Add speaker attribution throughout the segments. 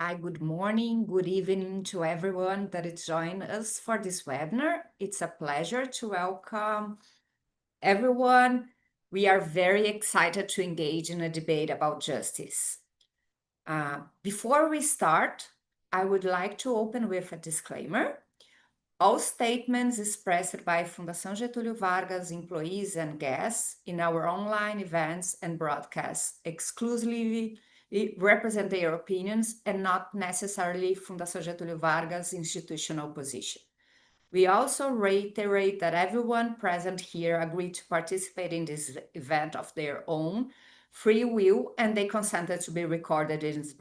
Speaker 1: Hi, good morning, good evening to everyone that is joining us for this webinar. It's a pleasure to welcome everyone. We are very excited to engage in a debate about justice. Before we start, I would like to open with a disclaimer. All statements expressed by Fundação Getúlio Vargas employees and guests in our online events and broadcasts exclusively represent their opinions and not necessarily Fundação Getúlio Vargas' institutional position. We also reiterate that everyone present here agreed to participate in this event of their own free will, and they consented to be recorded in this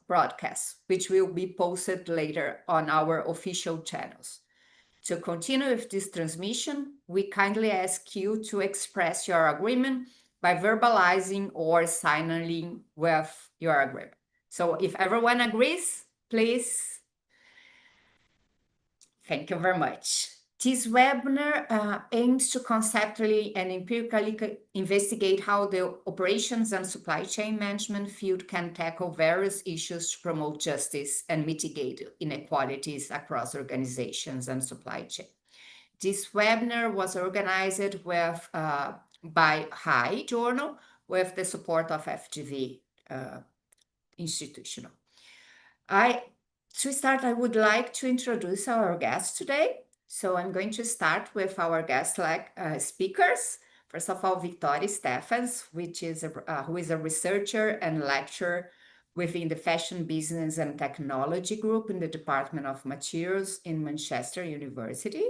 Speaker 1: broadcast, which will be posted later on our official channels. To continue with this transmission, we kindly ask you to express your agreement by verbalizing or signaling with your agreement. So if everyone agrees, please. Thank you very much. This webinar aims to conceptually and empirically investigate how the operations and supply chain management field can tackle various issues to promote justice and mitigate inequalities across organizations and supply chain. This webinar was organized with, by RAE Journal with the support of FGV Institutional. To start, I would like to introduce our guests today. So I'm going to start with our guest speakers. First of all, Victoria Stephens, who is a researcher and lecturer within the Fashion Business and Technology Group in the Department of Materials in Manchester University.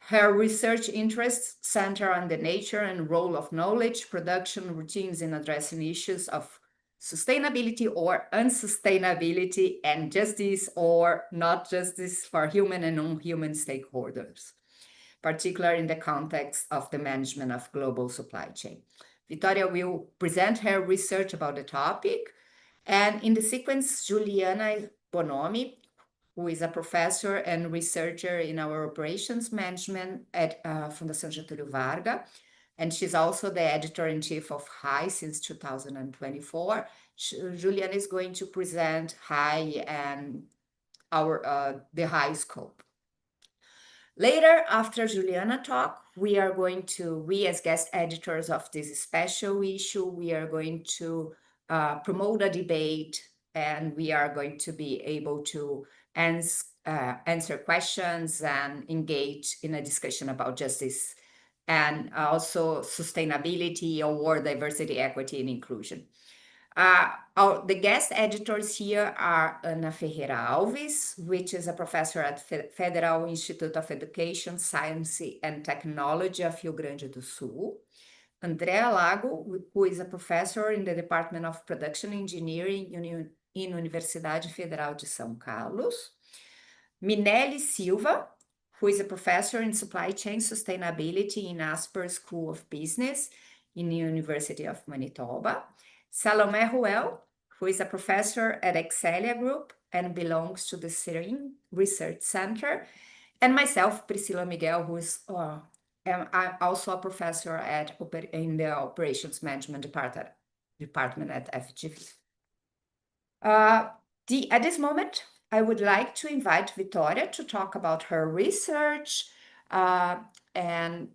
Speaker 1: Her research interests center on the nature and role of knowledge production routines in addressing issues of sustainability or unsustainability and justice or not justice for human and non-human stakeholders, particularly in the context of the management of global supply chain. Victoria will present her research about the topic, and in the sequence, Juliana Bonomi, who is a professor and researcher in our operations management at Fundação Getúlio Vargas, and she's also the editor-in-chief of RAE since 2024. Juliana is going to present RAE and the RAE scope. Later, after Juliana talk, we as guest editors of this special issue, we are going to promote a debate, and we are going to be able to answer questions and engage in a discussion about justice and also sustainability or diversity, equity, and inclusion. The guest editors here are Ana Ferreira Alves, which is a professor at Federal Institute of Education, Science and Technology of Rio Grande do Sul. Andrea Lago, who is a professor in the Department of Production Engineering in Universidade Federal de São Carlos. Minelli Silva, who is a professor in Supply Chain Sustainability in Asper School of Business in the University of Manitoba. Salomé Ruel, who is a professor at Excelia Group and belongs to the CERIN Research Center. And myself, Priscila Miguel, who is I'm also a professor in the Operations Management Department at FGV. At this moment, I would like to invite Victoria to talk about her research, and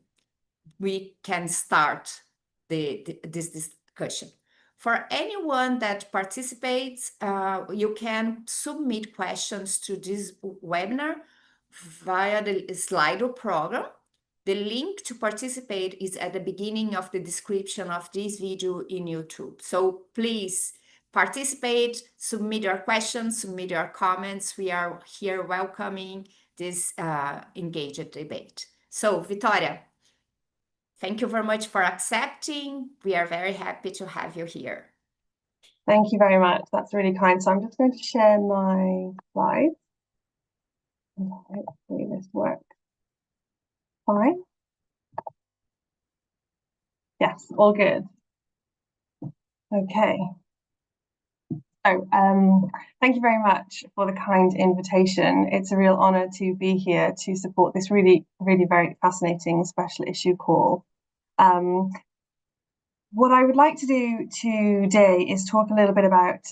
Speaker 1: we can start this discussion. For anyone that participates, you can submit questions to this webinar via the Slido program. The link to participate is at the beginning of the description of this video in YouTube. So please participate, submit your questions, submit your comments. We are here welcoming this engaged debate. So Victoria, thank you very much for accepting. We are very happy to have you here.
Speaker 2: Thank you very much. That's really kind. So I'm just going to share my slides. Hopefully this works fine. Yes, all good. Okay. So thank you very much for the kind invitation. It's a real honor to be here to support this really very fascinating special issue call. What I would like to do today is talk a little bit about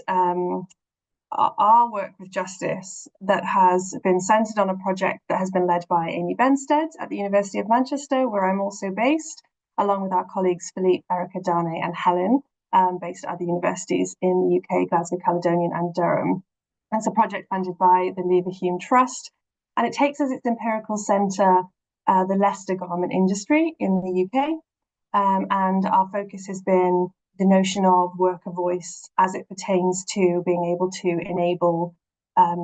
Speaker 2: our work with justice that has been centred on a project that has been led by Amy Benstead at the University of Manchester, where I'm also based, along with our colleagues Philippe, Erica, Dane and Helen, based at other universities in the UK, Glasgow Caledonian and Durham. It's a project funded by the Leverhulme Trust, and it takes as its empirical centre the Leicester garment industry in the UK. And our focus has been the notion of worker voice as it pertains to being able to enable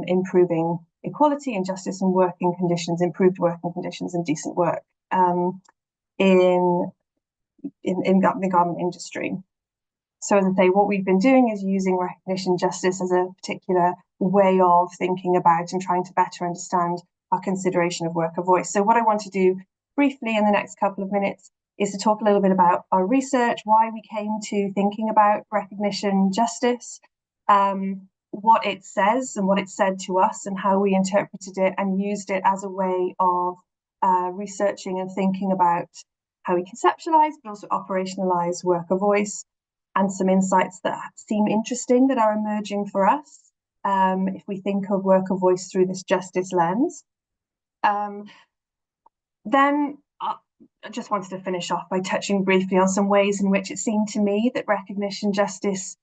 Speaker 2: improving equality and justice and working conditions, improved working conditions and decent work in the garment industry. So as I say, what we've been doing is using recognition justice as a particular way of thinking about and trying to better understand our consideration of worker voice. So what I want to do briefly in the next couple of minutes is to talk a little bit about our research, why we came to thinking about recognition justice, what it says and what it said to us and how we interpreted it and used it as a way of researching and thinking about how we conceptualize but also operationalize worker voice, and some insights that seem interesting that are emerging for us if we think of worker voice through this justice lens. Then I just wanted to finish off by touching briefly on some ways in which it seemed to me that recognition justice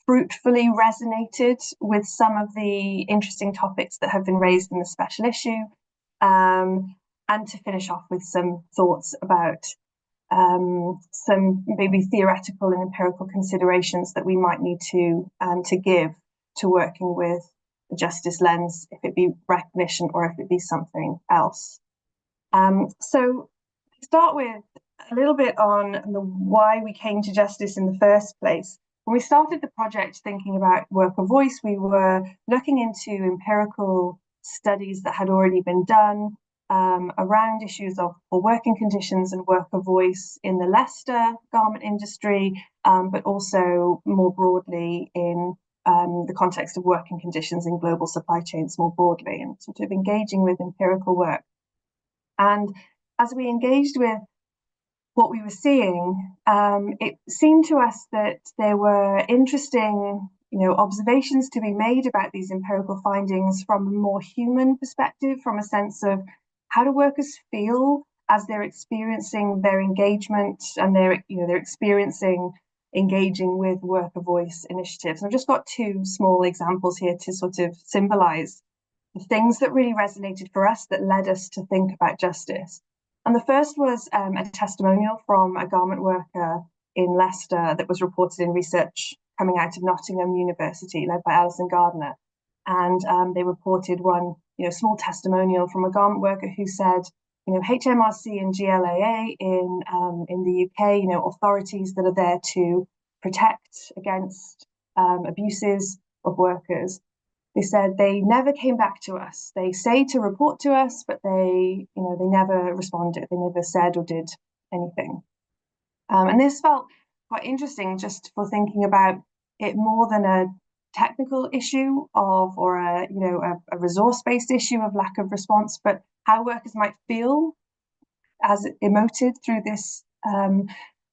Speaker 2: fruitfully resonated with some of the interesting topics that have been raised in the special issue, and to finish off with some thoughts about some maybe theoretical and empirical considerations that we might need to give to working with the justice lens, if it be recognition or if it be something else. So to start with a little bit on why we came to justice in the first place. When we started the project thinking about worker voice, we were looking into empirical studies that had already been done around issues of working conditions and worker voice in the Leicester garment industry, but also more broadly in the context of working conditions in global supply chains more broadly, and sort of engaging with empirical work. And as we engaged with what we were seeing, it seemed to us that there were interesting observations to be made about these empirical findings from a more human perspective, from a sense of how do workers feel as they're experiencing their engagement and they're experiencing engaging with worker voice initiatives. And I've just got two small examples here to sort of symbolize the things that really resonated for us that led us to think about justice. And the first was a testimonial from a garment worker in Leicester that was reported in research coming out of Nottingham University, led by Alison Gardner. And they reported one small testimonial from a garment worker who said, HMRC and GLAA in the UK, authorities that are there to protect against abuses of workers. They said they never came back to us. They say to report to us, but they never responded. They never said or did anything. And this felt quite interesting, just for thinking about it more than a technical issue or a resource-based issue of lack of response, but how workers might feel as emoted through this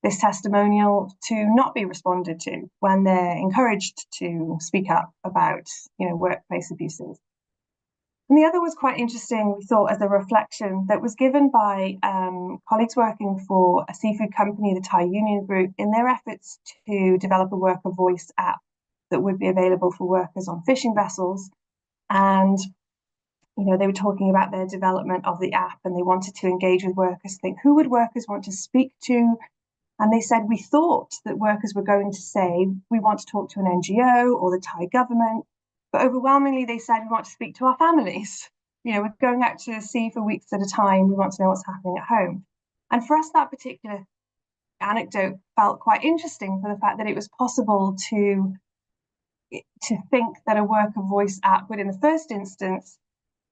Speaker 2: this testimonial to not be responded to when they're encouraged to speak up about workplace abuses. And the other was quite interesting, we thought, as a reflection that was given by colleagues working for a seafood company, the Thai Union Group, in their efforts to develop a worker voice app that would be available for workers on fishing vessels. And they were talking about their development of the app, and they wanted to engage with workers, think who would workers want to speak to. And they said, we thought that workers were going to say, we want to talk to an NGO or the Thai government. But overwhelmingly, they said, we want to speak to our families. We're going out to sea for weeks at a time. We want to know what's happening at home. And for us, that particular anecdote felt quite interesting for the fact that it was possible to think that a worker voice app would, in the first instance,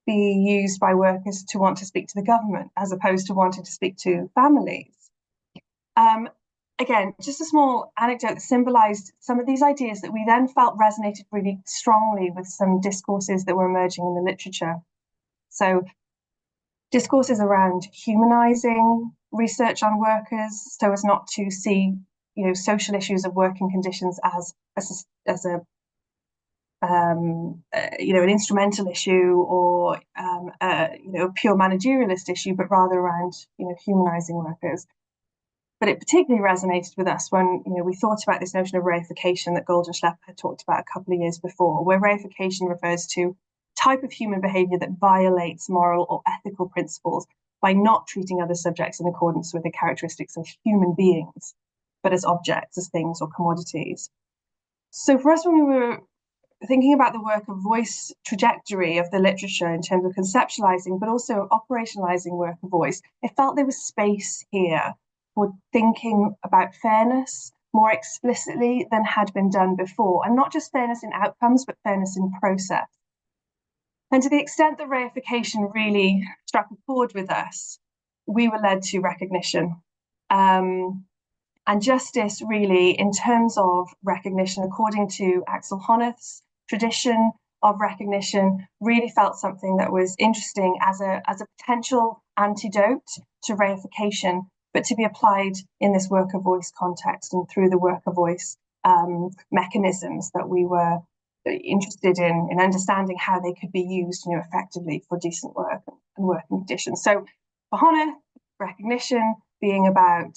Speaker 2: be used by workers to want to speak to the government as opposed to wanting to speak to families. Again, just a small anecdote that symbolized some of these ideas that we then felt resonated really strongly with some discourses that were emerging in the literature. So discourses around humanizing research on workers so as not to see social issues of working conditions as a an instrumental issue or a pure managerialist issue, but rather around humanizing workers. But it particularly resonated with us when we thought about this notion of reification that Goldenschlepper had talked about a couple of years before, where reification refers to type of human behavior that violates moral or ethical principles by not treating other subjects in accordance with the characteristics of human beings, but as objects, as things or commodities. So for us, when we were thinking about the work of voice trajectory of the literature in terms of conceptualizing, but also operationalizing work of voice, it felt there was space here for thinking about fairness more explicitly than had been done before, and not just fairness in outcomes, but fairness in process. And to the extent that reification really struck a chord with us, we were led to recognition. And justice really, in terms of recognition, according to Axel Honneth's tradition of recognition, really felt something that was interesting as a potential antidote to reification, but to be applied in this work of voice context and through the work of voice mechanisms that we were interested in understanding how they could be used effectively for decent work and working conditions. So for Honneth, recognition being about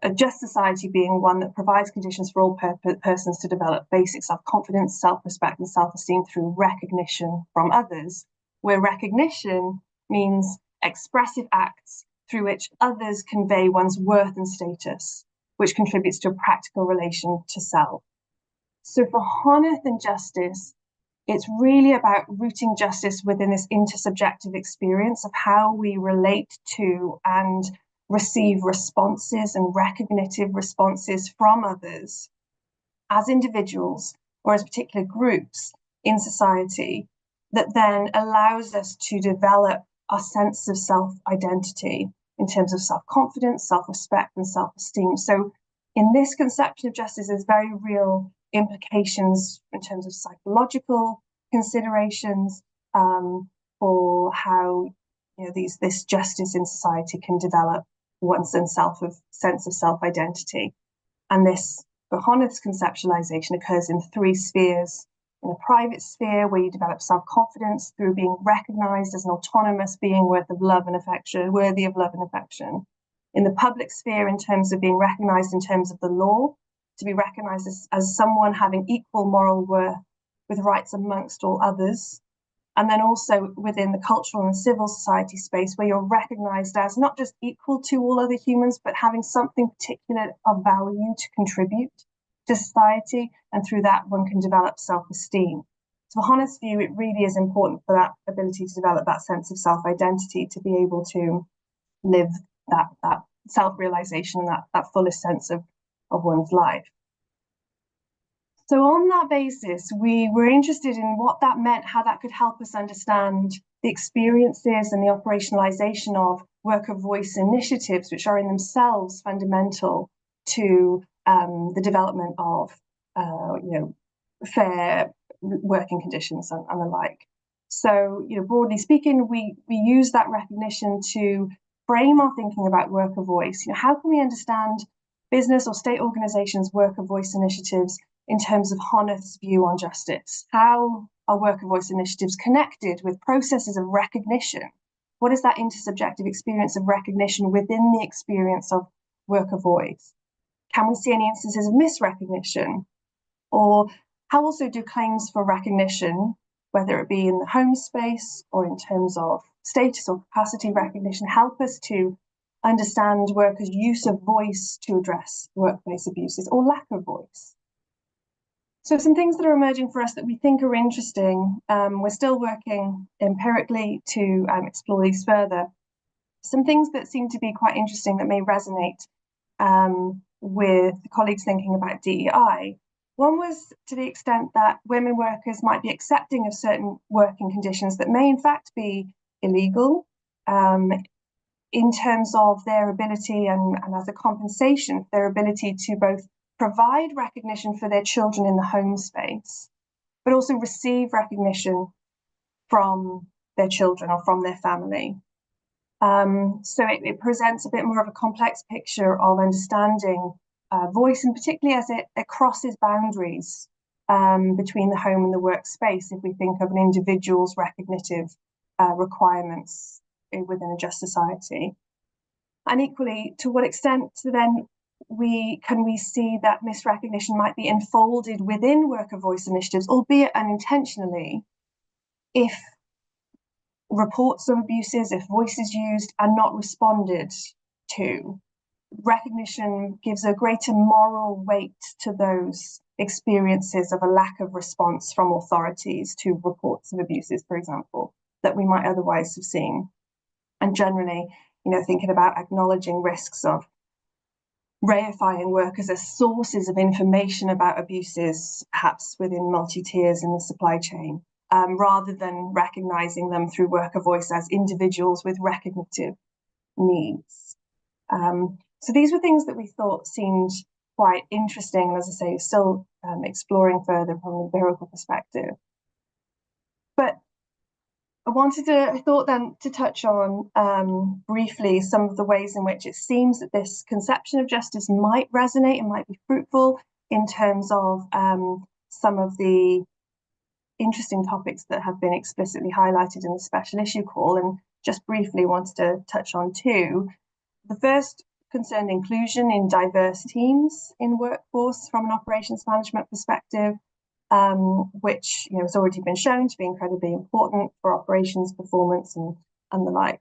Speaker 2: a just society being one that provides conditions for all persons to develop basic self-confidence, self-respect, and self-esteem through recognition from others, where recognition means expressive acts through which others convey one's worth and status, which contributes to a practical relation to self. So for Honneth and justice, it's really about rooting justice within this intersubjective experience of how we relate to and receive responses and recognitive responses from others as individuals or as particular groups in society, that then allows us to develop our sense of self-identity in terms of self-confidence, self-respect, and self-esteem. So in this conception of justice, there's very real implications in terms of psychological considerations for how this justice in society can develop one's sense of self-identity. And this, for Honneth's conceptualization, occurs in three spheres. In a private sphere, where you develop self-confidence through being recognized as an autonomous being worthy of love and affection. In the public sphere, in terms of being recognized in terms of the law, to be recognized as someone having equal moral worth with rights amongst all others. And then also within the cultural and civil society space, where you're recognized as not just equal to all other humans, but having something particular of value to contribute to society. And through that, one can develop self-esteem. So for Honneth's view, it really is important for that ability to develop that sense of self-identity, to be able to live that self-realization and that fullest sense of one's life. So on that basis, we were interested in what that meant, how that could help us understand the experiences and the operationalization of work of voice initiatives, which are in themselves fundamental to the development of fair working conditions and the like. So, broadly speaking, we use that recognition to frame our thinking about work of voice. How can we understand business or state organizations' work of voice initiatives in terms of Honneth's view on justice? How are work of voice initiatives connected with processes of recognition? What is that intersubjective experience of recognition within the experience of work of voice? Can we see any instances of misrecognition? Or how also do claims for recognition, whether it be in the home space or in terms of status or capacity recognition, help us to understand workers' use of voice to address workplace abuses or lack of voice? So some things that are emerging for us that we think are interesting, we're still working empirically to explore these further. Some things that seem to be quite interesting that may resonate with colleagues thinking about DEI. One was to the extent that women workers might be accepting of certain working conditions that may in fact be illegal in terms of their ability and as a compensation for their ability to both provide recognition for their children in the home space, but also receive recognition from their children or from their family. So it presents a bit more of a complex picture of understanding voice, and particularly as it crosses boundaries between the home and the workspace if we think of an individual's recognitive requirements within a just society. And equally, to what extent then can we see that misrecognition might be enfolded within worker voice initiatives, albeit unintentionally, if reports of abuses, if voices used are not responded to. Recognition gives a greater moral weight to those experiences of a lack of response from authorities to reports of abuses, for example, that we might otherwise have seen. And generally, thinking about acknowledging risks of reifying workers as sources of information about abuses, perhaps within multi-tiers in the supply chain, rather than recognizing them through worker voice as individuals with recognitive needs. So these were things that we thought seemed quite interesting, and as I say, still exploring further from an empirical perspective. But I thought then to touch on briefly some of the ways in which it seems that this conception of justice might resonate and might be fruitful in terms of some of the interesting topics that have been explicitly highlighted in the special issue call, and just briefly wanted to touch on two. The first concerned inclusion in diverse teams in workforce from an operations management perspective, which has already been shown to be incredibly important for operations performance and the like.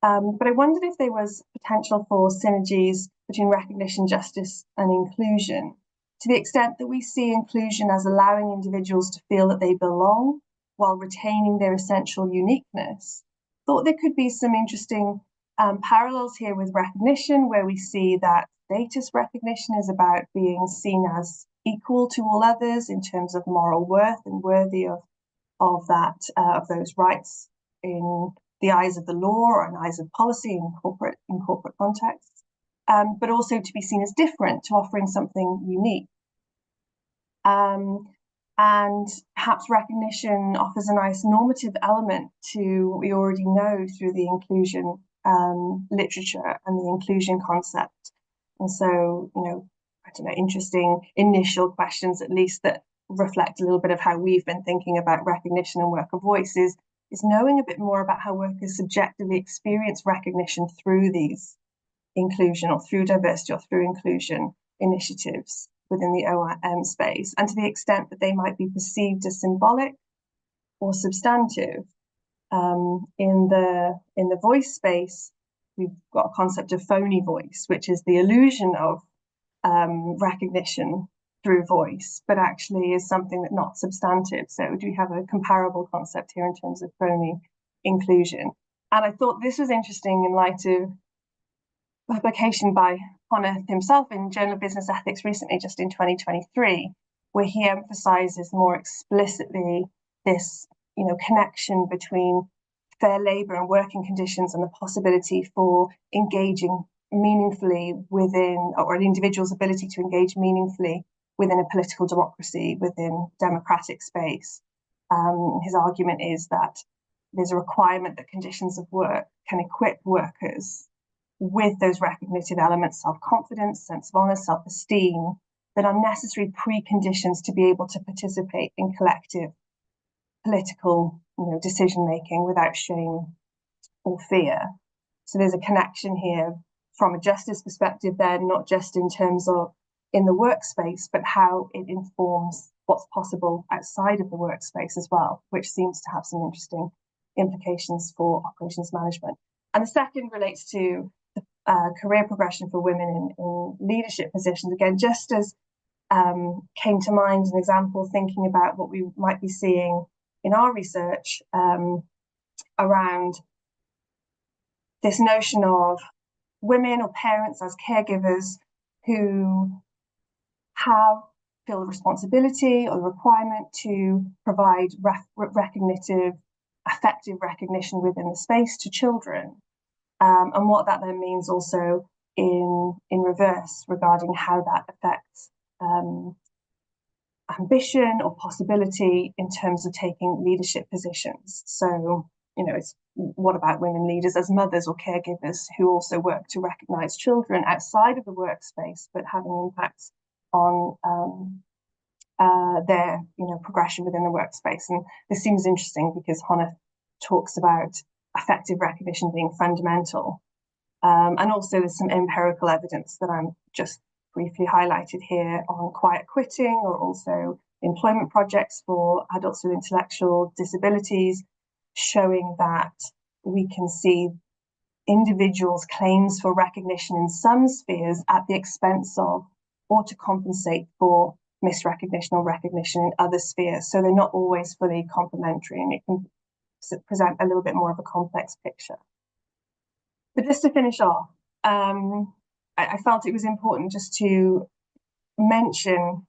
Speaker 2: But I wondered if there was potential for synergies between recognition, justice, and inclusion, to the extent that we see inclusion as allowing individuals to feel that they belong while retaining their essential uniqueness. Thought there could be some interesting parallels here with recognition, where we see that status recognition is about being seen as equal to all others in terms of moral worth and worthy of those rights in the eyes of the law or in the eyes of policy in corporate contexts, but also to be seen as different, to offering something unique. And perhaps recognition offers a nice normative element to what we already know through the inclusion literature and the inclusion concept. And so, interesting initial questions, at least, that reflect a little bit of how we've been thinking about recognition and worker voice is knowing a bit more about how workers subjectively experience recognition through these inclusion or through diversity or through inclusion initiatives within the OIM space, and to the extent that they might be perceived as symbolic or substantive. In the voice space, we've got a concept of phony voice, which is the illusion of recognition through voice, but actually is something that's not substantive. So do we have a comparable concept here in terms of phony inclusion? And I thought this was interesting in light of publication by Honath himself in Journal of Business Ethics recently, just in 2023, where he emphasizes more explicitly this connection between fair labor and working conditions and the possibility for engaging meaningfully within, or an individual's ability to engage meaningfully within a political democracy, within democratic space. His argument is that there's a requirement that conditions of work can equip workers with those recognitive elements, self-confidence, sense of honor, self-esteem, that are necessary preconditions to be able to participate in collective political decision-making without shame or fear. So there's a connection here from a justice perspective then, not just in terms of in the workspace, but how it informs what's possible outside of the workspace as well, which seems to have some interesting implications for operations management. And the second relates to the career progression for women in leadership positions. Again, just as came to mind an example thinking about what we might be seeing in our research around this notion of women or parents as caregivers who feel the responsibility or the requirement to provide recognitive, effective recognition within the space to children, and what that then means also in reverse regarding how that affects ambition or possibility in terms of taking leadership positions. So, it's what about women leaders as mothers or caregivers who also work to recognize children outside of the workspace, but having impacts on their progression within the workspace. And this seems interesting because Hannah talks about affective recognition being fundamental. And also there's some empirical evidence that I'm just briefly highlighted here on quiet quitting, or also employment projects for adults with intellectual disabilities, showing that we can see individuals' claims for recognition in some spheres at the expense of, or to compensate for, misrecognition or recognition in other spheres. So they're not always fully complementary, and it can present a little bit more of a complex picture. But just to finish off, I felt it was important just to mention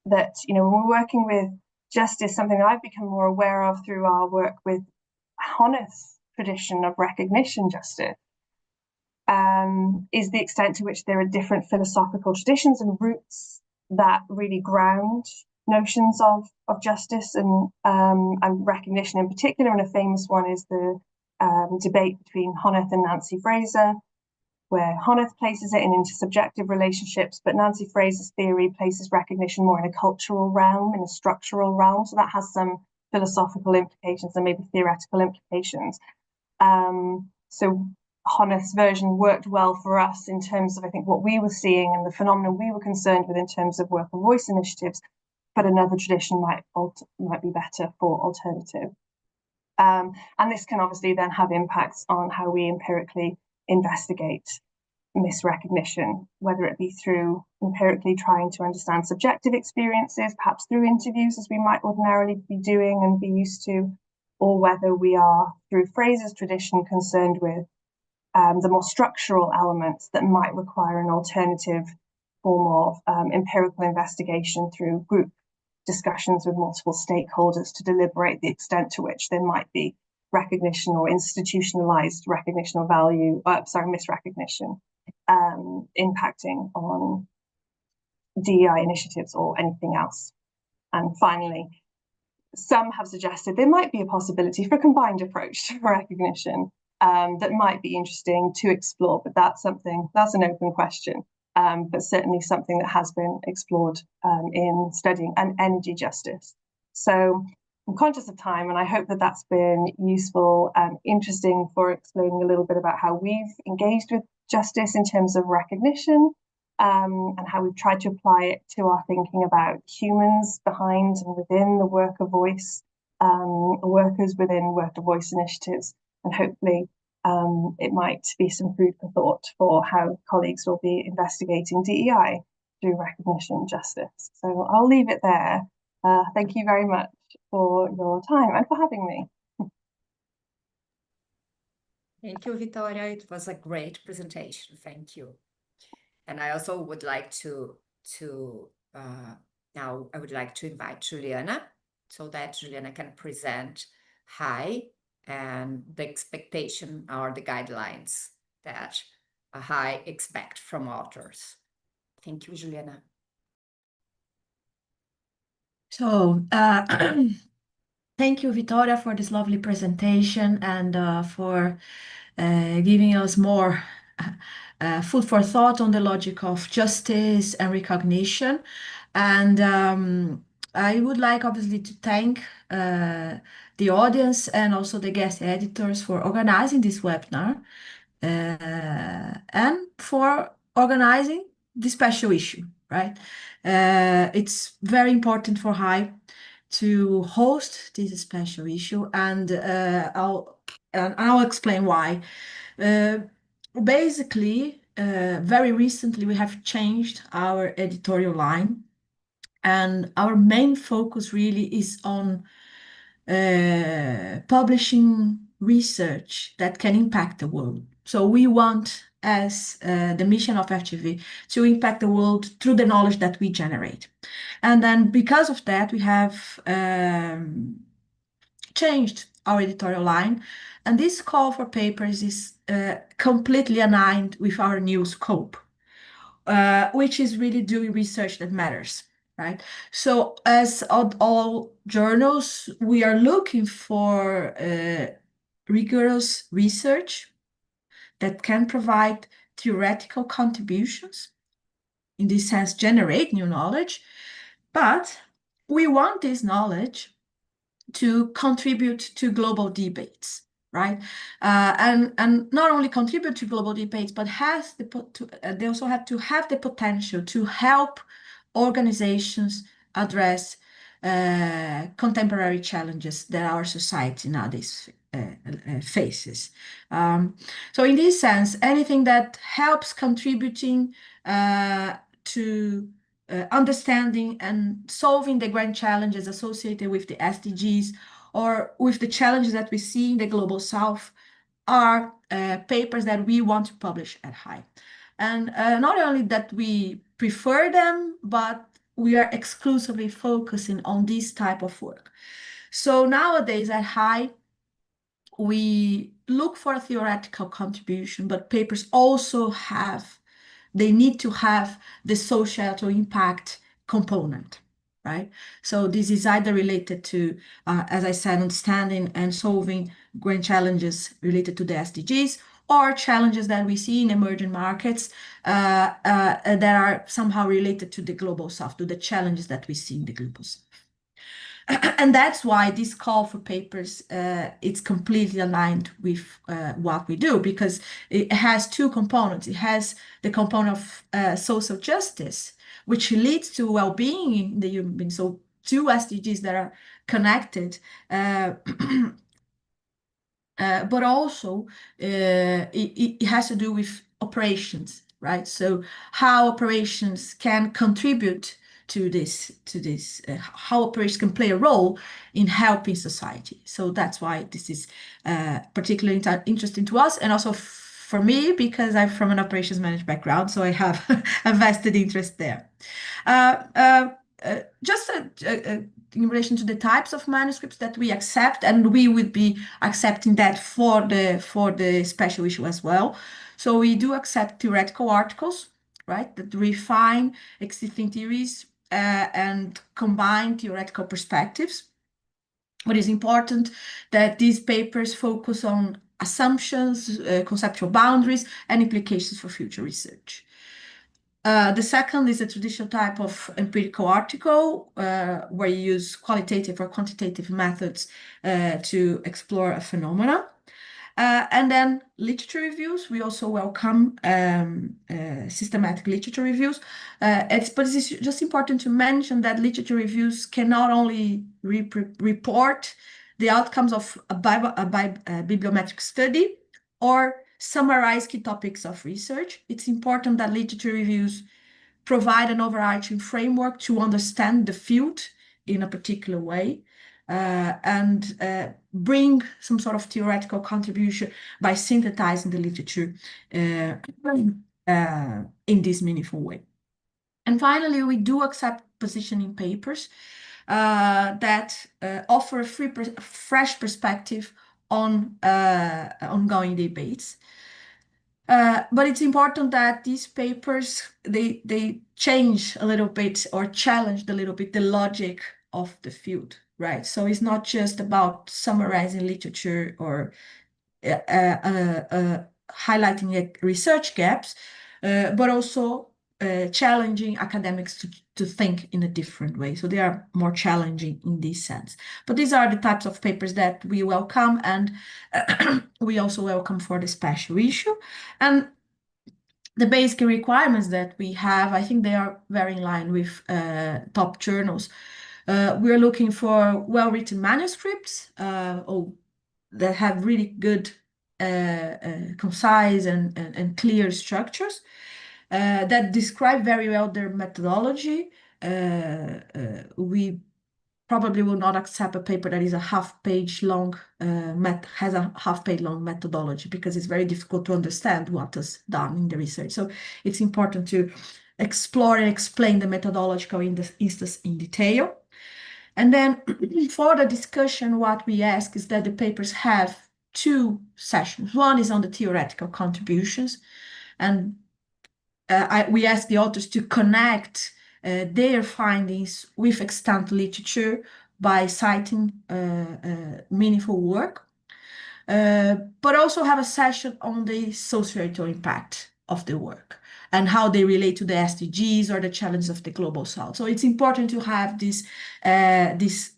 Speaker 2: that, when we're working with justice, something that I've become more aware of through our work with Hannah's tradition of recognition justice, is the extent to which there are different philosophical traditions and roots that really ground notions of justice and recognition in particular. And a famous one is the debate between Hannah and Nancy Fraser, where Hannah places it in intersubjective relationships, but Nancy Fraser's theory places recognition more in a cultural realm, in a structural realm. So that has some philosophical implications and maybe theoretical implications. So Hannah's version worked well for us in terms of, I think, what we were seeing and the phenomenon we were concerned with in terms of work and voice initiatives, but another tradition might be better for alternative. And this can obviously then have impacts on how we empirically investigate misrecognition, whether it be through empirically trying to understand subjective experiences, perhaps through interviews as we might ordinarily be doing and be used to, or whether we are, through Fraser's tradition, concerned with the more structural elements that might require an alternative form of empirical investigation through group discussions with multiple stakeholders to deliberate the extent to which there might be recognition or institutionalized recognition of value, misrecognition, impacting on DEI initiatives or anything else. And finally, some have suggested there might be a possibility for a combined approach to recognition that might be interesting to explore, but that's an open question. But certainly something that has been explored in studying energy justice. So I'm conscious of time, and I hope that that's been useful and interesting for explaining a little bit about how we've engaged with justice in terms of recognition, and how we've tried to apply it to our thinking about humans behind and within the work of voice, workers within work of voice initiatives, and hopefully it might be some food for thought for how colleagues will be investigating DEI through recognition justice. So I'll leave it there. Thank you very much for your time and for having me.
Speaker 1: Thank you, Victoria. It was a great presentation. Thank you. And I also would like now I would like to invite Juliana so that Juliana can present RAE and the expectation or the guidelines that RAE expect from authors. Thank you, Juliana.
Speaker 3: So thank you, Victoria, for this lovely presentation and for giving us more food for thought on the logic of justice and recognition. And I would like, obviously, to thank the audience and also the guest editors for organizing this webinar and for organizing this special issue, right? It's very important for RAE to host this special issue, and I'll explain why. Basically, very recently we have changed our editorial line, and our main focus really is on publishing research that can impact the world. So we want, as the mission of FGV, to impact the world through the knowledge that we generate. And then because of that, we have changed our editorial line. And this call for papers is completely aligned with our new scope, which is really doing research that matters. Right. So as all journals, we are looking for rigorous research that can provide theoretical contributions, in this sense, generate new knowledge, but we want this knowledge to contribute to global debates, right? And not only contribute to global debates, but they also have to have the potential to help organizations address contemporary challenges that our society nowadays faces. So in this sense, anything that helps contributing to understanding and solving the grand challenges associated with the SDGs or with the challenges that we see in the global south are papers that we want to publish at HAI. And not only that we prefer them, but we are exclusively focusing on this type of work. So nowadays at HAI, we look for a theoretical contribution, but papers also they need to have the societal impact component, right? So this is either related to, as I said, understanding and solving grand challenges related to the SDGs, or challenges that we see in emerging markets that are somehow related to the global south, to the challenges that we see in the global south. And that's why this call for papers, it's completely aligned with what we do, because it has two components. It has the component of social justice, which leads to well-being in the human being. So two SDGs that are connected, but also it has to do with operations, right? So how operations can contribute to this, how operations can play a role in helping society. So that's why this is particularly interesting to us, and also for me, because I'm from an operations management background, so I have a vested interest there. Just in relation to the types of manuscripts that we accept, and we would be accepting that for the special issue as well. So we do accept theoretical articles, right, that refine existing theories and combine theoretical perspectives. What is important that these papers focus on assumptions, conceptual boundaries, and implications for future research. The second is a traditional type of empirical article where you use qualitative or quantitative methods to explore a phenomena. And then literature reviews, we also welcome systematic literature reviews. But it's just important to mention that literature reviews can not only report the outcomes of a bibliometric study or summarize key topics of research. It's important that literature reviews provide an overarching framework to understand the field in a particular way. And bring some sort of theoretical contribution by synthesizing the literature in this meaningful way. And finally, we do accept positioning papers that offer a fresh perspective on ongoing debates. But it's important that these papers, they change a little bit or challenge a little bit the logic of the field, right? So it's not just about summarizing literature or highlighting research gaps, but also challenging academics to think in a different way. So they are more challenging in this sense. But these are the types of papers that we welcome, and we also welcome for the special issue. And the basic requirements that we have, I think they are very in line with top journals. We're looking for well-written manuscripts that have really good, concise and clear structures that describe very well their methodology. We probably will not accept a paper that is a half-page long, has a half-page long methodology, because it's very difficult to understand what is done in the research. So it's important to explore and explain the methodological instance in detail. And then for the discussion, what we ask is that the papers have two sessions. One is on the theoretical contributions, and we ask the authors to connect their findings with extant literature by citing meaningful work, but also have a session on the societal impact of the work and how they relate to the SDGs or the challenges of the global south. So it's important to have this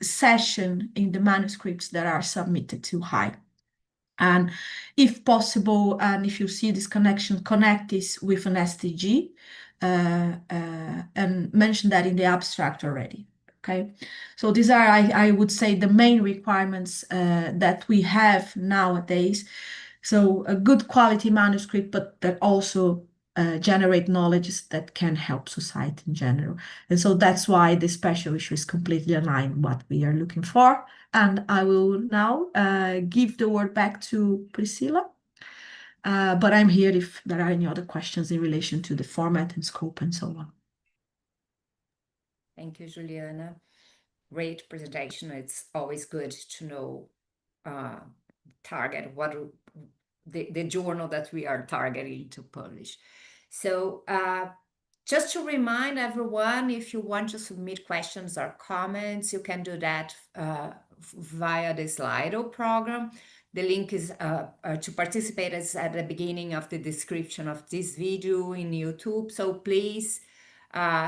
Speaker 3: session in the manuscripts that are submitted to RAE. And if possible, and if you see this connection, connect this with an SDG and mention that in the abstract already. Okay, so these are, I would say, the main requirements that we have nowadays. So a good quality manuscript, but that also generate knowledge that can help society in general. And so that's why the special issue is completely aligned with what we are looking for. And I will now give the word back to Priscilla. But I'm here if there are any other questions in relation to the format and scope and so on.
Speaker 1: Thank you, Juliana. Great presentation. It's always good to know target what the journal that we are targeting to publish. So just to remind everyone, if you want to submit questions or comments, you can do that via the Slido program. The link is to participate is at the beginning of the description of this video in YouTube. So please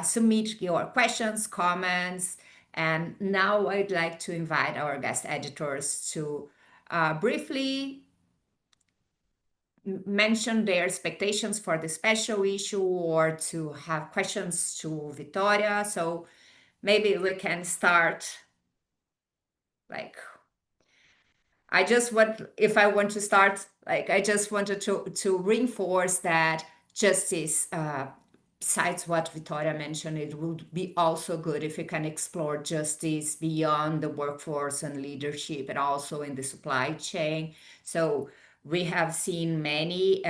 Speaker 1: submit your questions, comments. And now I'd like to invite our guest editors to briefly mention their expectations for the special issue or to have questions to Victoria. So maybe we can start like, I just want to reinforce that justice, besides what Victoria mentioned, it would be also good if we can explore justice beyond the workforce and leadership and also in the supply chain. So we have seen many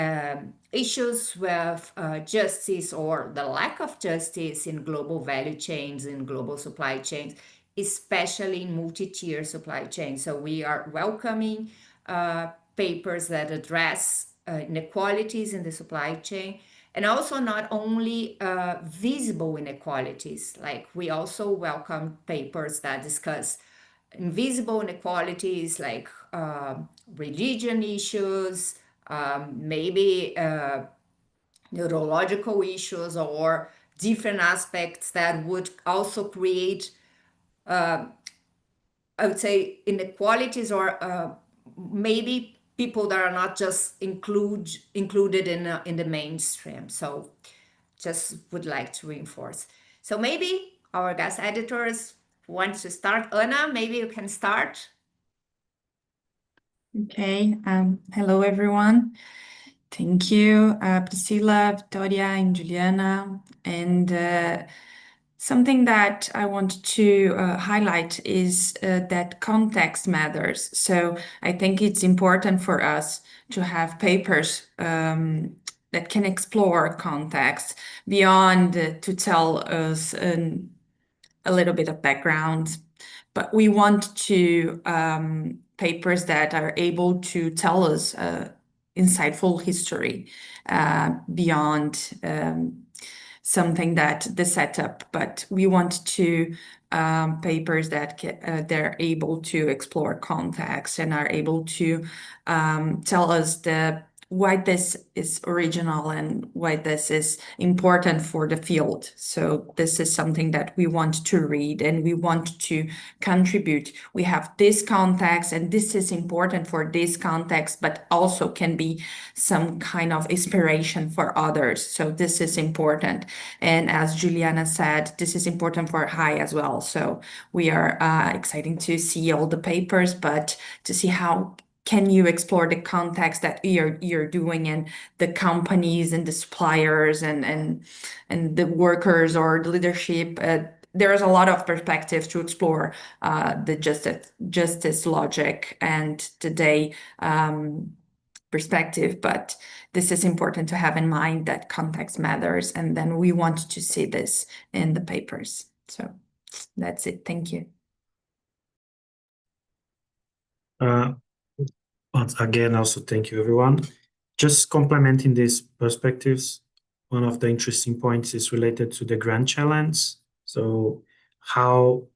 Speaker 1: issues with justice or the lack of justice in global value chains, in global supply chains, especially in multi-tier supply chains. So we are welcoming papers that address inequalities in the supply chain, and also not only visible inequalities, like we also welcome papers that discuss invisible inequalities like religion issues, maybe neurological issues or different aspects that would also create I would say inequalities or maybe people that are not just included in the mainstream. So just would like to reinforce. So maybe our guest editors want to start. Anna, maybe you can start.
Speaker 4: Okay, hello everyone. Thank you, Priscilla, Victoria, and Juliana. And something that I want to highlight is that context matters. So I think it's important for us to have papers that can explore context beyond to tell us a little bit of background, but we want to papers that are able to tell us insightful history beyond something that the setup, but we want to papers that they're able to explore context and are able to tell us why this is original and why this is important for the field. So this is something that we want to read and we want to contribute. We have this context and this is important for this context, but also can be some kind of inspiration for others. So this is important. And as Juliana said, this is important for RAE as well. So we are excited to see all the papers, but to see how can you explore the context that you're doing and the companies and the suppliers and the workers or the leadership. There's a lot of perspectives to explore the justice logic and today perspective, but this is important to have in mind that context matters, and then we want to see this in the papers. So that's it. Thank you.
Speaker 5: But again, also thank you, everyone. Just complementing these perspectives, one of the interesting points is related to the grand challenge. So how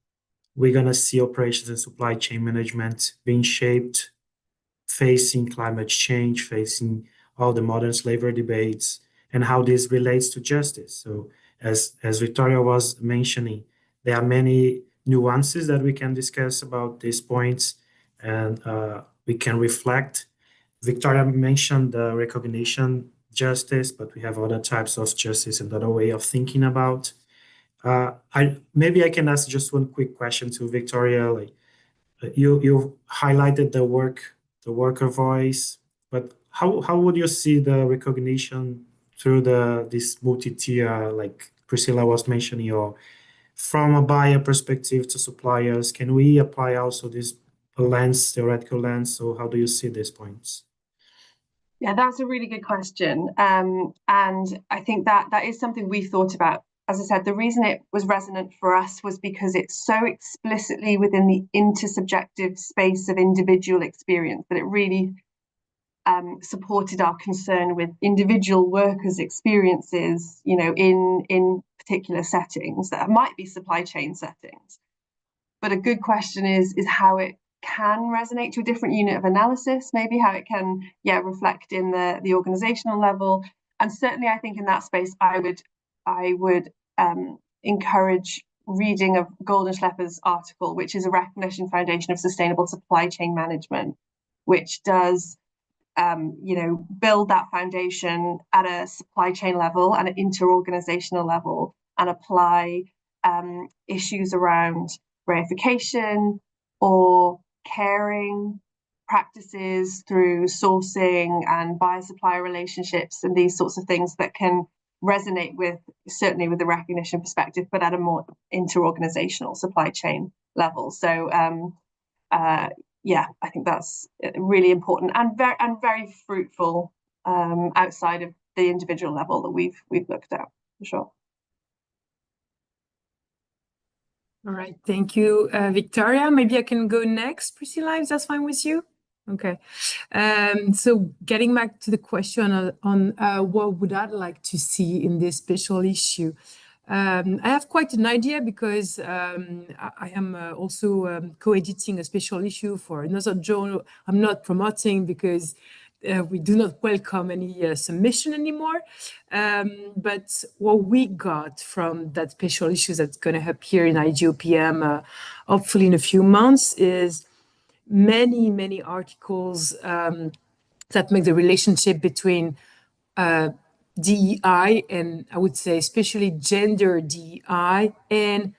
Speaker 5: we're going to see operations and supply chain management being shaped, facing climate change, facing all the modern slavery debates, and how this relates to justice. So as Victoria was mentioning, there are many nuances that we can discuss about these points, and we can reflect. Victoria mentioned the recognition justice, but we have other types of justice and other way of thinking about. Maybe I can ask just one quick question to Victoria. Like, you highlighted the worker voice, but how would you see the recognition through this multi-tier, like Priscilla was mentioning, or from a buyer perspective to suppliers? Can we apply also this theoretical lens? So how do you see these points?
Speaker 2: Yeah, that's a really good question. And I think that is something we thought about. As I said, the reason it was resonant for us was because it's so explicitly within the intersubjective space of individual experience that it really supported our concern with individual workers' experiences, in particular settings that might be supply chain settings. But a good question is how it can resonate to a different unit of analysis, maybe how it can reflect in the organizational level. And certainly I think in that space I would encourage reading of Golden Schlepper's article, which is a recognition foundation of sustainable supply chain management, which does build that foundation at a supply chain level and an interorganizational level, and apply issues around reification or caring practices through sourcing and buyer-supplier relationships and these sorts of things that can resonate with, certainly with the recognition perspective, but at a more interorganizational supply chain level. So I think that's really important and very fruitful outside of the individual level that we've looked at, for sure.
Speaker 6: All right, thank you, Victoria. Maybe I can go next, Priscilla, if that's fine with you. Okay. So getting back to the question on what would I like to see in this special issue. I have quite an idea because I am also co-editing a special issue for another journal I'm not promoting because we do not welcome any submission anymore. But what we got from that special issue that's going to appear in IGOPM hopefully in a few months is many articles that make the relationship between DEI and I would say especially gender DEI and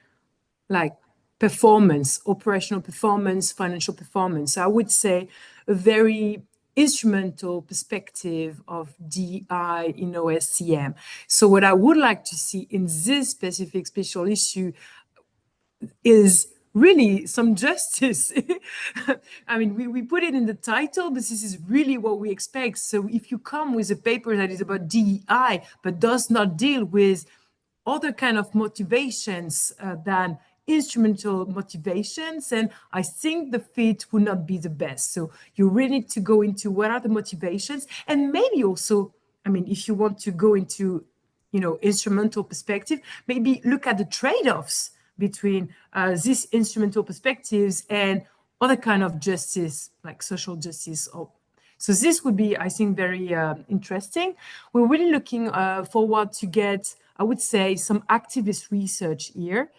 Speaker 6: like performance, operational performance, financial performance. I would say a very instrumental perspective of DEI in OSCM. So what I would like to see in this specific special issue is really some justice. I mean, we put it in the title, but this is really what we expect. So if you come with a paper that is about DEI, but does not deal with other kind of motivations than instrumental motivations, and I think the fit would not be the best. So you really need to go into what are the motivations, and maybe also, I mean, if you want to go into, instrumental perspective, maybe look at the trade-offs between these instrumental perspectives and other kind of justice, like social justice. So this would be, I think, very interesting. We're really looking forward to get, I would say, some activist research here.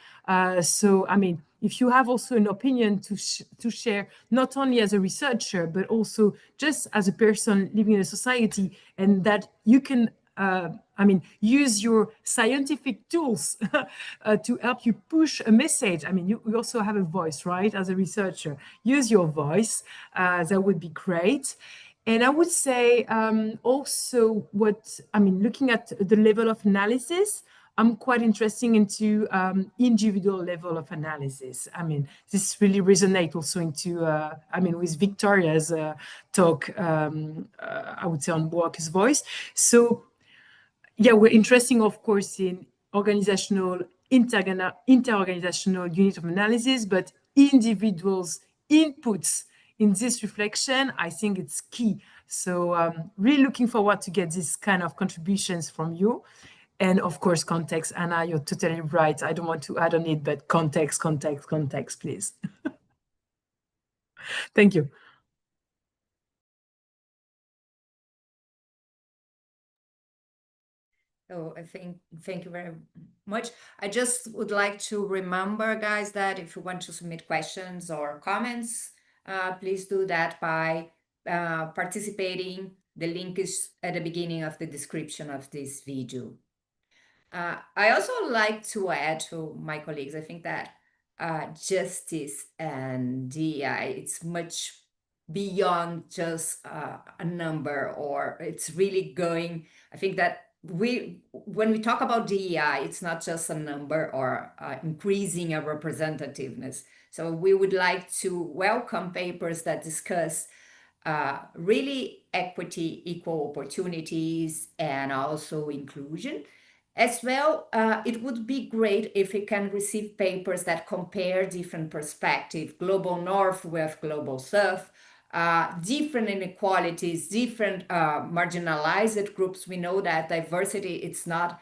Speaker 6: So, I mean, if you have also an opinion to share, not only as a researcher, but also just as a person living in a society, and that you can use your scientific tools to help you push a message. I mean, you also have a voice, right? As a researcher, use your voice. That would be great. And I would say also looking at the level of analysis, I'm quite interested into individual level of analysis. I mean, this really resonates also into, with Victoria's talk, I would say on workers' voice. So, yeah, we're interested, of course, in organizational, inter-organizational unit of analysis, but individuals' inputs in this reflection, I think it's key. So really looking forward to get this kind of contributions from you. And of course, context. Anna, you're totally right. I don't want to add on it, but context, please. Thank you.
Speaker 1: So I think, thank you very much. I just would like to remember, guys, that if you want to submit questions or comments, please do that by participating. The link is at the beginning of the description of this video. I also like to add to my colleagues, I think that justice and DEI, it's much beyond just a number, or it's really going, I think that when we talk about DEI, it's not just a number or increasing a representativeness. So we would like to welcome papers that discuss really equity, equal opportunities, and also inclusion. As well, it would be great if we can receive papers that compare different perspectives, global north with global south, different inequalities, different marginalized groups. We know that diversity, it's not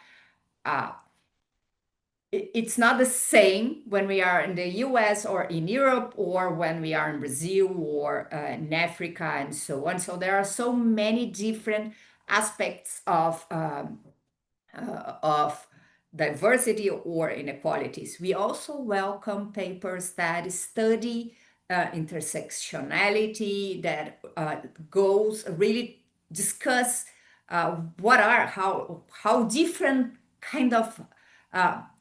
Speaker 1: the same when we are in the US or in Europe, or when we are in Brazil or in Africa and so on. So there are so many different aspects of diversity or inequalities. We also welcome papers that study intersectionality, that goes really discuss how different kind of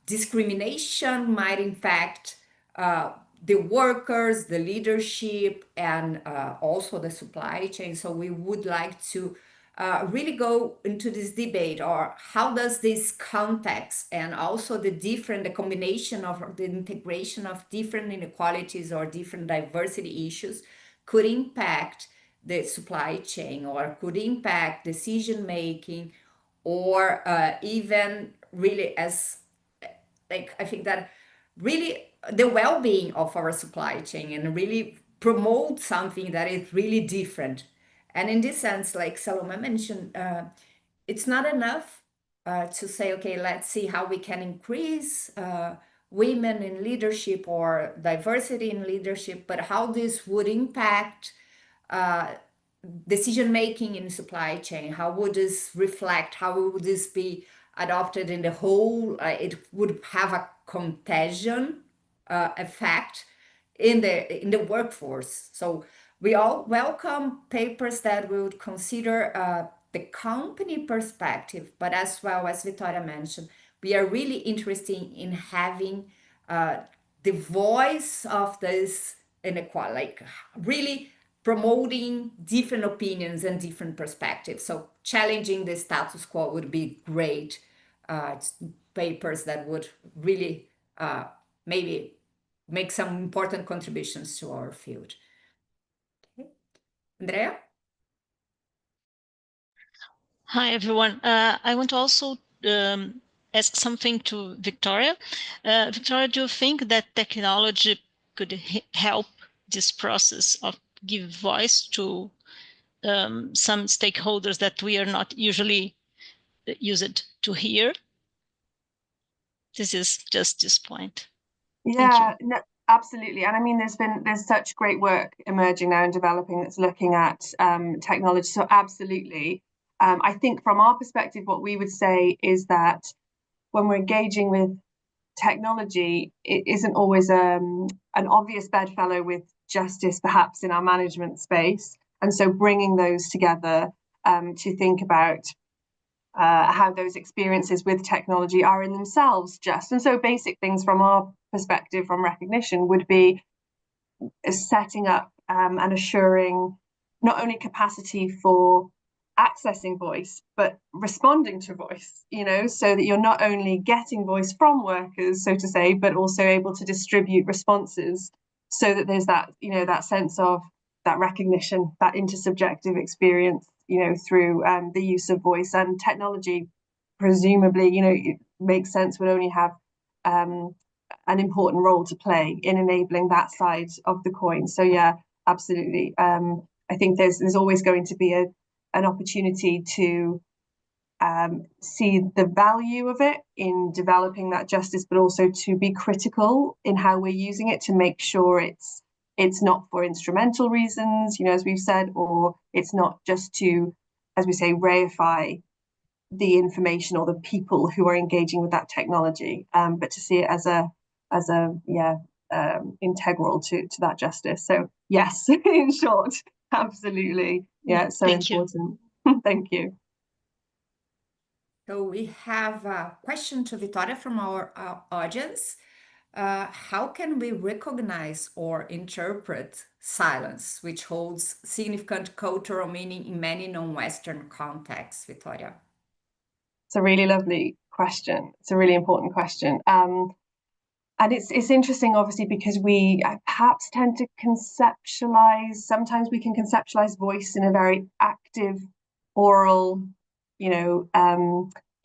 Speaker 1: discrimination might impact the workers, the leadership, and also the supply chain. So we would like to really go into this debate, or how does this context and also the combination of the integration of different inequalities or different diversity issues could impact the supply chain, or could impact decision making, or even really as I think that really the well-being of our supply chain, and really promote something that is really different. And in this sense, like Salome mentioned, it's not enough to say, okay, let's see how we can increase women in leadership or diversity in leadership, but how this would impact decision making in supply chain. How would this reflect? How would this be adopted in the whole? It would have a contagion effect in the workforce. So we all welcome papers that would consider the company perspective, but as well as Victoria mentioned, we are really interested in having the voice of this inequality, like really promoting different opinions and different perspectives. So challenging the status quo would be great. Papers that would really maybe make some important contributions to our field. Okay. Andrea?
Speaker 7: Hi, everyone. I want to also ask something to Victoria. Victoria, do you think that technology could help this process of give voice to some stakeholders that we are not usually used to hear? This is just this point.
Speaker 2: Yeah, no, absolutely. And I mean, there's such great work emerging now and developing that's looking at technology. So absolutely. I think from our perspective, what we would say is that when we're engaging with technology, it isn't always an obvious bedfellow with justice, perhaps in our management space. And so bringing those together to think about how those experiences with technology are in themselves just. And so basic things from our perspective, from recognition, would be setting up and assuring not only capacity for accessing voice, but responding to voice, so that you're not only getting voice from workers, so to say, but also able to distribute responses, so that there's that, that sense of that recognition, that intersubjective experience, through the use of voice. And technology, presumably, it makes sense, would only have an important role to play in enabling that side of the coin. So yeah, absolutely. I think there's always going to be an opportunity to see the value of it in developing that justice, but also to be critical in how we're using it, to make sure it's not for instrumental reasons, as we've said, or it's not just to, as we say, reify the information or the people who are engaging with that technology, but to see it as a integral to that justice. So yes, in short, absolutely, yeah, it's so
Speaker 7: Thank you.
Speaker 2: important. Thank you.
Speaker 1: So we have a question to Victoria from our audience. How can we recognize or interpret silence, which holds significant cultural meaning in many non-Western contexts, Victoria?
Speaker 2: It's a really lovely question. It's a really important question. And it's interesting, obviously, because we perhaps tend to conceptualize, sometimes we can conceptualize voice in a very active, oral,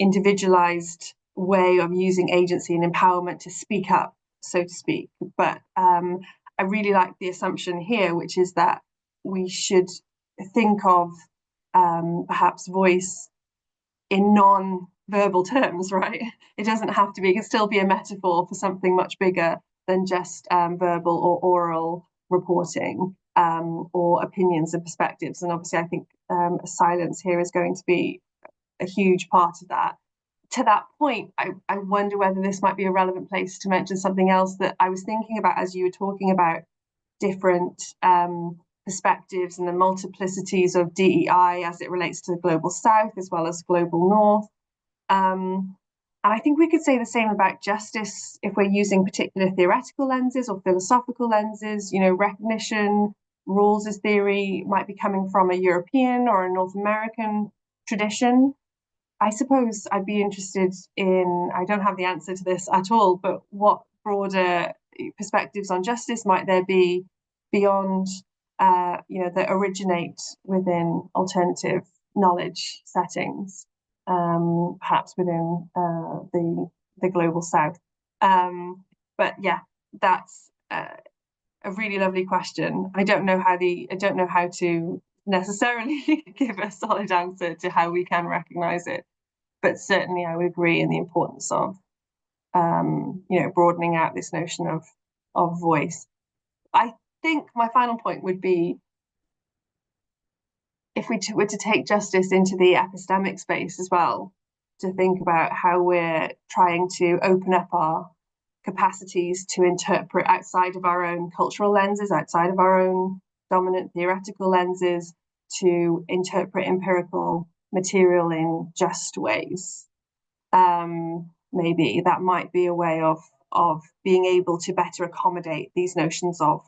Speaker 2: individualized way of using agency and empowerment to speak up, so to speak. But I really like the assumption here, which is that we should think of perhaps voice in non-verbal terms, right? It doesn't have to be, it can still be a metaphor for something much bigger than just verbal or oral reporting or opinions and perspectives. And obviously, I think silence here is going to be a huge part of that. To that point, I wonder whether this might be a relevant place to mention something else that I was thinking about as you were talking about different perspectives and the multiplicities of DEI as it relates to the global South as well as global North. And I think we could say the same about justice if we're using particular theoretical lenses or philosophical lenses. Recognition, rules as theory might be coming from a European or a North American tradition. I suppose I'd be interested in, I don't have the answer to this at all, but what broader perspectives on justice might there be beyond that originate within alternative knowledge settings, perhaps within the global South. But yeah, that's a really lovely question. I don't know how to necessarily give a solid answer to how we can recognize it, but certainly I would agree in the importance of broadening out this notion of voice. I think my final point would be, if we were to take justice into the epistemic space as well, to think about how we're trying to open up our capacities to interpret outside of our own cultural lenses, outside of our own dominant theoretical lenses, to interpret empirical material in just ways. Maybe that might be a way of being able to better accommodate these notions of,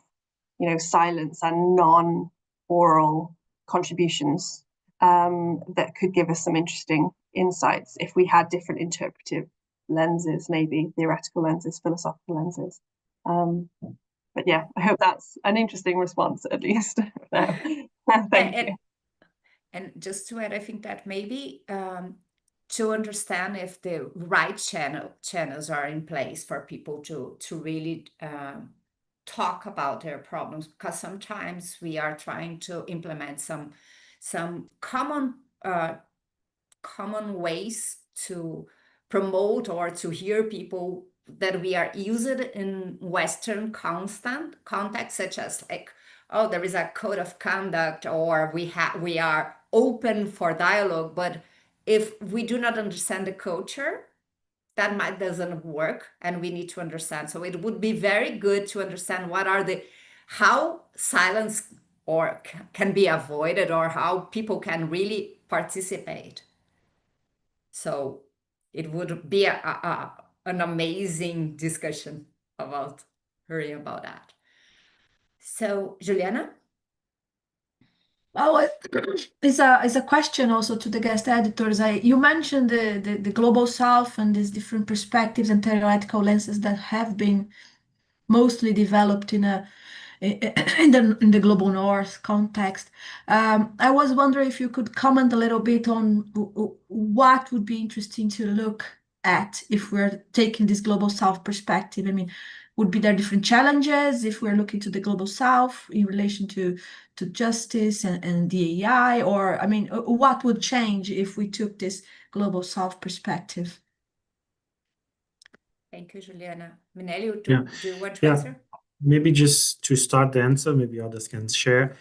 Speaker 2: silence and non-oral contributions that could give us some interesting insights if we had different interpretive lenses, maybe theoretical lenses, philosophical lenses. But yeah, I hope that's an interesting response, at least. Thank you.
Speaker 1: And just to add, I think that maybe to understand if the right channels are in place for people to really talk about their problems, because sometimes we are trying to implement some common ways to promote or to hear people that we are used in Western context, such as like, oh, there is a code of conduct, or we are open for dialogue. But if we do not understand the culture, that doesn't work, and we need to understand. So it would be very good to understand how silence or can be avoided, or how people can really participate. So it would be an amazing discussion about hearing about that. So Juliana?
Speaker 3: Oh, it's a question also to the guest editors. You mentioned the global South and these different perspectives and theoretical lenses that have been mostly developed in the global North context. I was wondering if you could comment a little bit on what would be interesting to look at if we're taking this global South perspective. I mean, would be there different challenges if we're looking to the global South in relation to justice and DEI, or I mean, what would change if we took this global South perspective?
Speaker 1: Thank you, Juliana. Minelli, do you want to answer?
Speaker 5: Maybe just to start the answer, maybe others can share.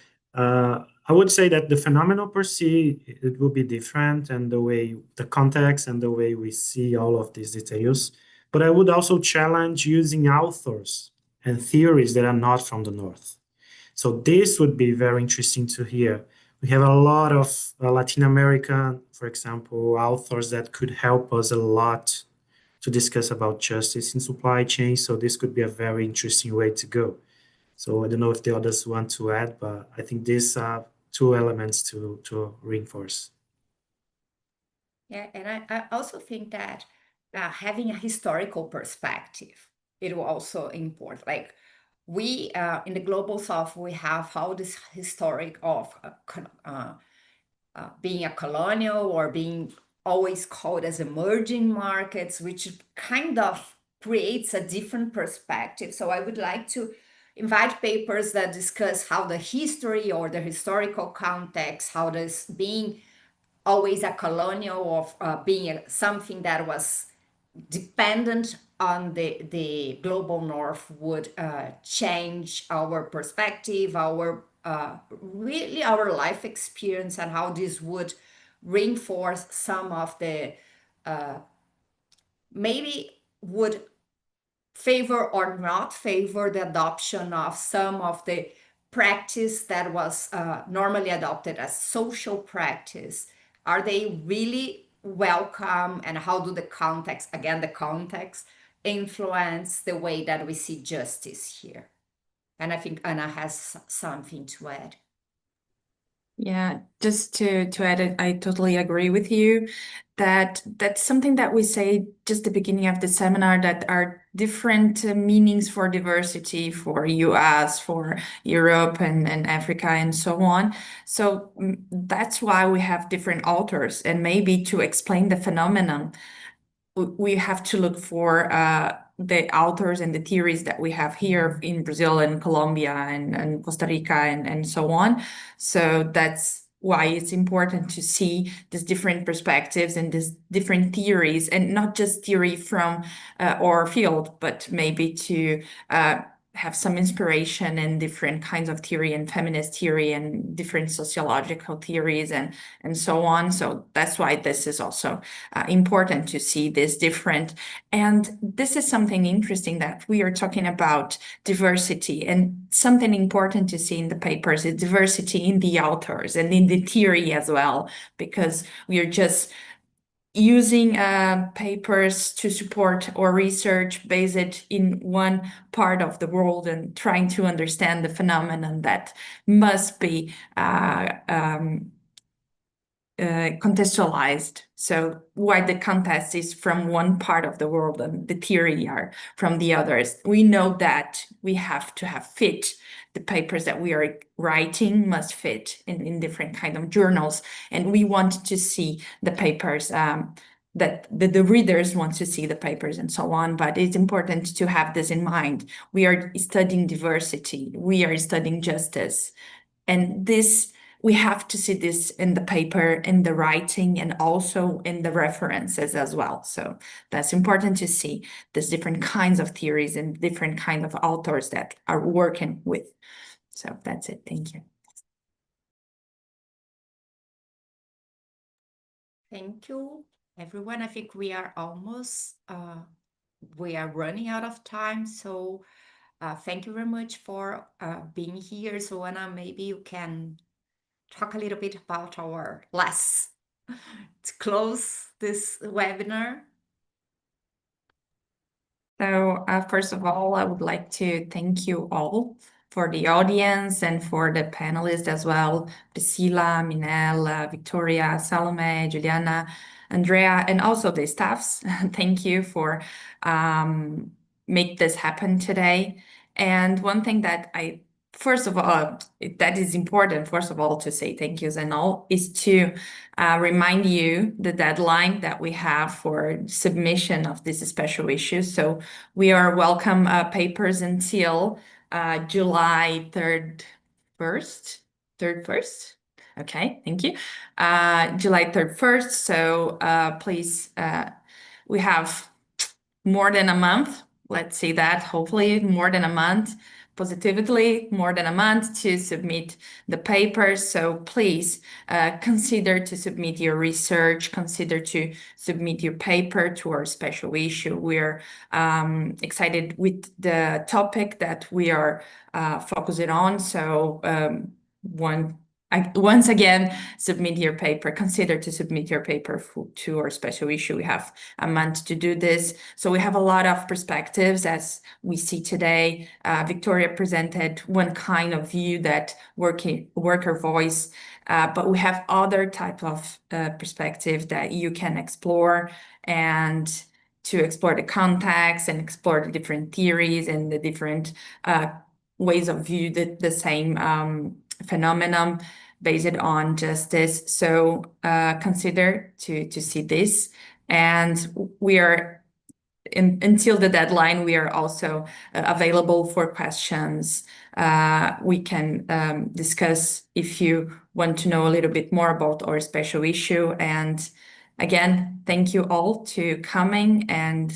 Speaker 5: I would say that the phenomenon per se, it will be different, and the context and the way we see all of these details. But I would also challenge using authors and theories that are not from the North. So this would be very interesting to hear. We have a lot of Latin American, for example, authors that could help us a lot to discuss about justice in supply chain. So this could be a very interesting way to go. So I don't know if the others want to add, but I think these are two elements to reinforce.
Speaker 1: Yeah, and I also think that having a historical perspective, it will also important. Like we in the global south, we have all this historic of being a colonial or being always called as emerging markets, which kind of creates a different perspective. So I would like to invite papers that discuss how the history or the historical context, how this being always a colonial of being something that was dependent on the global north would change our perspective, our really our life experience, and how this would reinforce some of the maybe would favor or not favor the adoption of some of the practice that was normally adopted as social practice. Are they really welcome, and how do the context, again, the context influence the way that we see justice here? And I think Anna has something to add.
Speaker 4: Yeah, just to add, I totally agree with you that that's something that we say just the beginning of the seminar, that are different meanings for diversity for US, for Europe and Africa and so on. So that's why we have different authors, and maybe to explain the phenomenon, we have to look for the authors and the theories that we have here in Brazil and Colombia and Costa Rica and so on. So that's why it's important to see these different perspectives and these different theories, and not just theory from our field, but maybe to have some inspiration in different kinds of theory and feminist theory and different sociological theories and so on. So that's why this is also important to see this different. And this is something interesting, that we are talking about diversity, and something important to see in the papers is diversity in the authors and in the theory as well, because we are just using papers to support our research based in one part of the world and trying to understand the phenomenon that must be contextualized. So why the context is from one part of the world and the theory are from the others. We know that we have to have fit. The papers that we are writing must fit in different kind of journals, and we want to see the papers that the readers want to see the papers and so on. But it's important to have this in mind. We are studying diversity, we are studying justice, and this, we have to see this in the paper, in the writing, and also in the references as well. So that's important to see there's different kinds of theories and different kind of authors that are working with. So that's it. Thank you.
Speaker 1: Thank you, everyone. I think we are almost, we are running out of time. So thank you very much for being here. So Anna, maybe you can talk a little bit about our last to close this webinar.
Speaker 4: So first of all, I would like to thank you all for the audience and for the panelists as well, Priscilla, Minel, Victoria, Salome, Juliana, Andrea, and also the staffs. Thank you for make this happen today. And one thing that first of all, that is important, first of all, to say thank yous and all, is to remind you the deadline that we have for submission of this special issue. So we are welcome papers until July 3rd, 1st. Okay, thank you. July 3rd, 1st. So please, we have more than a month. Let's say that, hopefully more than a month positively more than a month to submit the paper. So please consider to submit your research, consider to submit your paper to our special issue. We're excited with the topic that we are focusing on. So once again, submit your paper, consider to submit your paper to our special issue. We have a month to do this. So we have a lot of perspectives as we see today. Victoria presented one kind of view, that worker voice, but we have other type of perspective that you can explore, and to explore the context and explore the different theories and the different ways of view the same phenomenon based on justice. So consider to see this. And we are, until the deadline, we are also available for questions. We can discuss if you want to know a little bit more about our special issue. And again, thank you all to coming, and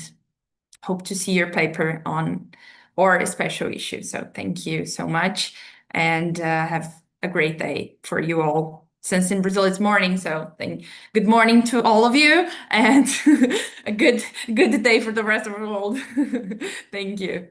Speaker 4: hope to see your paper on our special issue. So thank you so much, and have a great day for you all. Since in Brazil it's morning, so good morning to all of you, and a good day for the rest of the world. Thank you.